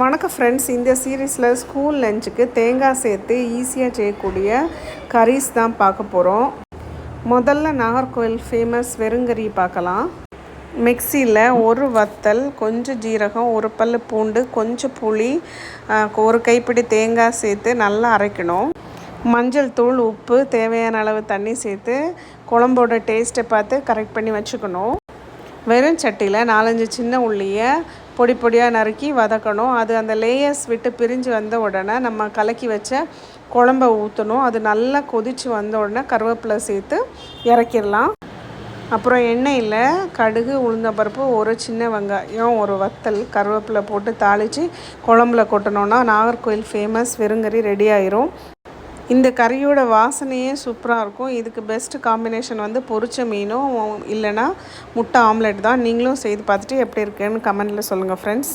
வணக்கம் ஃப்ரெண்ட்ஸ், இந்த சீரீஸில் ஸ்கூல் லஞ்சுக்கு தேங்காய் சேர்த்து ஈஸியாக செய்யக்கூடிய கரீஸ் தான் பார்க்க போகிறோம். முதல்ல நாகர்கோவில் ஃபேமஸ் வெறுங்கறி பார்க்கலாம். மிக்சியில் ஒரு வத்தல், கொஞ்சம் ஜீரகம், ஒரு பல் பூண்டு, கொஞ்சம் புளி, ஒரு கைப்பிடி தேங்காய் சேர்த்து நல்லா அரைக்கணும். மஞ்சள் தூள், உப்பு, தேவையான அளவு தண்ணி சேர்த்து குழம்போட டேஸ்ட்டை பார்த்து கரெக்ட் பண்ணி வச்சுக்கணும். வெறும் சட்டியில் 4-5 சின்ன உள்ளியை பொடி பொடியாக நறுக்கி வதக்கணும். அது அந்த லேயர்ஸ் விட்டு பிரிஞ்சு வந்த உடனே நம்ம கலக்கி வச்ச குழம்ப ஊற்றணும். அது நல்லா கொதித்து வந்த உடனே கருவேப்பிலை சேர்த்து இறக்கிடலாம். அப்புறம் எண்ணெயில் கடுகு, உளுந்தம்பருப்பு, ஒரு சின்ன வெங்காயம், ஒரு வத்தல், கருவேப்பிலை போட்டு தாளித்து குழம்புல கொட்டணுன்னா நாகர்கோவில் ஃபேமஸ் வெறுங்கறி ரெடி ஆயிரும். இந்த கறியோட வாசனையே சூப்பராக இருக்கும். இதுக்கு பெஸ்ட் காம்பினேஷன் வந்து பொரிச்ச மீனும் இல்லைன்னா முட்டை ஆம்லெட் தான். நீங்களும் செய்து பார்த்துட்டு எப்படி இருக்குன்னு கமெண்ட்டில் சொல்லுங்கள் ஃப்ரெண்ட்ஸ்.